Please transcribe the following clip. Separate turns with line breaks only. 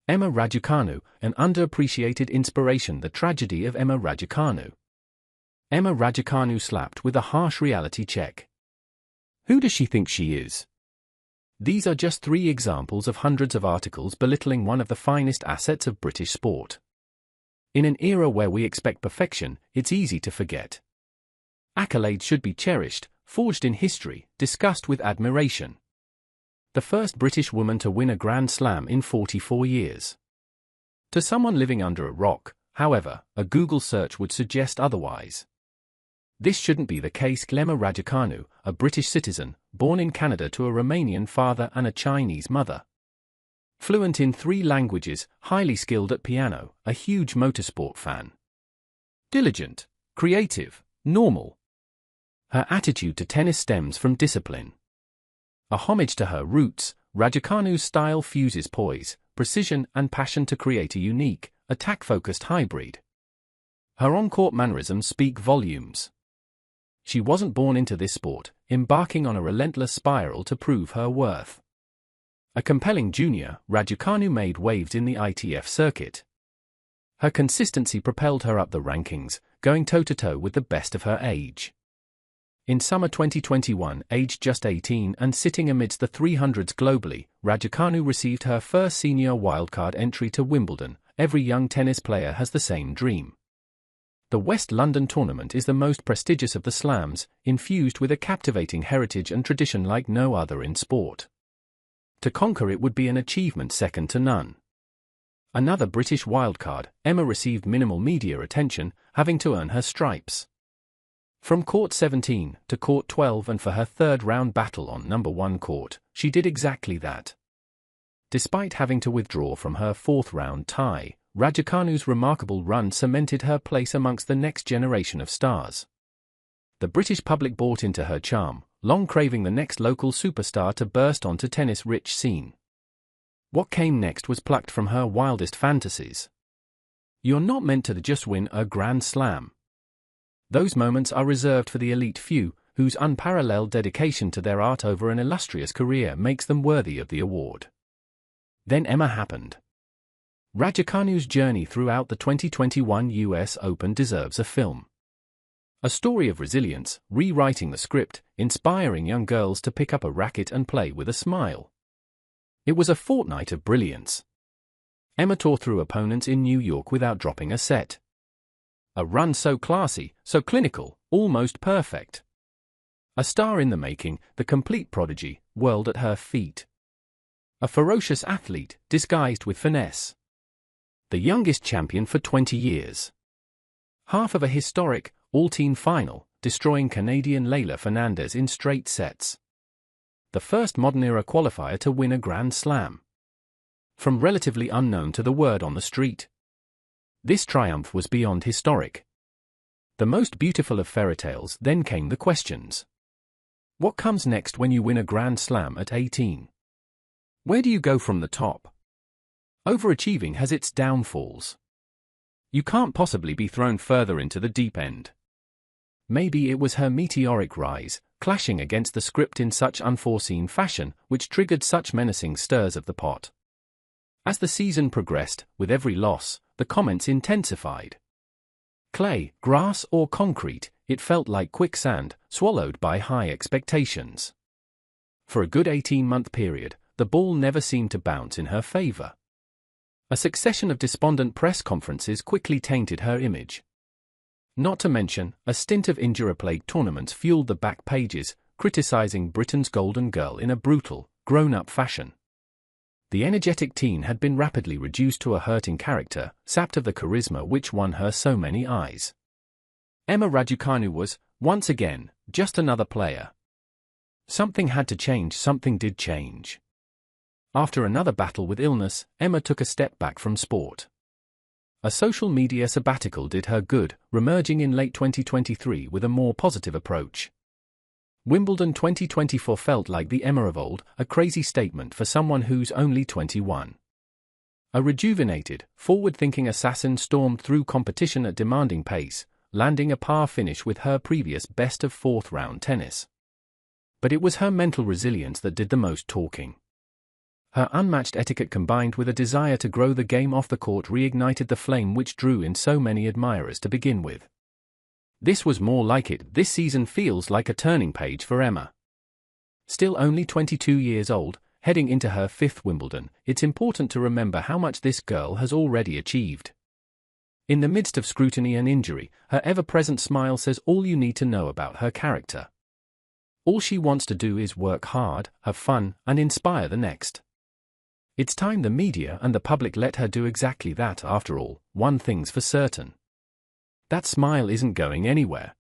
Emma Raducanu, an underappreciated inspiration. The tragedy of Emma Raducanu. Emma Raducanu slapped with a harsh reality check. Who does she think she is? These are just 3 examples of hundreds of articles belittling one of the finest assets of British sport. In an era where we expect perfection, it's easy to forget. Accolades should be cherished, forged in history, discussed with admiration. The first British woman to win a Grand Slam in 44 years. To someone living under a rock, however, a Google search would suggest otherwise. This shouldn't be the case. Emma Raducanu, a British citizen, born in Canada to a Romanian father and a Chinese mother. Fluent in 3 languages, highly skilled at piano, a huge motorsport fan. Diligent, creative, normal. Her attitude to tennis stems from discipline. A homage to her roots, Raducanu's style fuses poise, precision and passion to create a unique, attack-focused hybrid. Her on-court mannerisms speak volumes. She wasn't born into this sport, embarking on a relentless spiral to prove her worth. A compelling junior, Raducanu made waves in the ITF circuit. Her consistency propelled her up the rankings, going toe-to-toe with the best of her age. In summer 2021, aged just 18 and sitting amidst the 300s globally, Raducanu received her first senior wildcard entry to Wimbledon. Every young tennis player has the same dream. The West London tournament is the most prestigious of the slams, infused with a captivating heritage and tradition like no other in sport. To conquer it would be an achievement second to none. Another British wildcard, Emma received minimal media attention, having to earn her stripes. From court 17 to court 12 and for her 3rd round battle on number 1 court, she did exactly that. Despite having to withdraw from her 4th round tie, Raducanu's remarkable run cemented her place amongst the next generation of stars. The British public bought into her charm, long craving the next local superstar to burst onto tennis-rich scene. What came next was plucked from her wildest fantasies. You're not meant to just win a Grand Slam. Those moments are reserved for the elite few, whose unparalleled dedication to their art over an illustrious career makes them worthy of the award. Then Emma happened. Raducanu's journey throughout the 2021 US Open deserves a film. A story of resilience, rewriting the script, inspiring young girls to pick up a racket and play with a smile. It was a fortnight of brilliance. Emma tore through opponents in New York without dropping a set. A run so classy, so clinical, almost perfect. A star in the making, the complete prodigy, world at her feet. A ferocious athlete, disguised with finesse. The youngest champion for 20 years. Half of a historic, all-team final, destroying Canadian Leylah Fernandez in straight sets. The first modern-era qualifier to win a Grand Slam. From relatively unknown to the word on the street. This triumph was beyond historic. The most beautiful of fairy tales. Then came the questions. What comes next when you win a Grand Slam at 18? Where do you go from the top? Overachieving has its downfalls. You can't possibly be thrown further into the deep end. Maybe it was her meteoric rise, clashing against the script in such unforeseen fashion, which triggered such menacing stirs of the pot. As the season progressed, with every loss, the comments intensified. Clay, grass or concrete, it felt like quicksand, swallowed by high expectations. For a good 18-month period, the ball never seemed to bounce in her favor. A succession of despondent press conferences quickly tainted her image. Not to mention, a stint of injury-plagued tournaments fueled the back pages, criticizing Britain's golden girl in a brutal, grown-up fashion. The energetic teen had been rapidly reduced to a hurting character, sapped of the charisma which won her so many eyes. Emma Raducanu was, once again, just another player. Something had to change. Something did change. After another battle with illness, Emma took a step back from sport. A social media sabbatical did her good, reemerging in late 2023 with a more positive approach. Wimbledon 2024 felt like the Emma of old, a crazy statement for someone who's only 21. A rejuvenated, forward-thinking assassin stormed through competition at demanding pace, landing a par finish with her previous best of 4th-round tennis. But it was her mental resilience that did the most talking. Her unmatched etiquette combined with a desire to grow the game off the court reignited the flame which drew in so many admirers to begin with. This was more like it. This season feels like a turning page for Emma. Still only 22 years old, heading into her 5th Wimbledon, it's important to remember how much this girl has already achieved. In the midst of scrutiny and injury, her ever-present smile says all you need to know about her character. All she wants to do is work hard, have fun, and inspire the next. It's time the media and the public let her do exactly that. After all, one thing's for certain. That smile isn't going anywhere.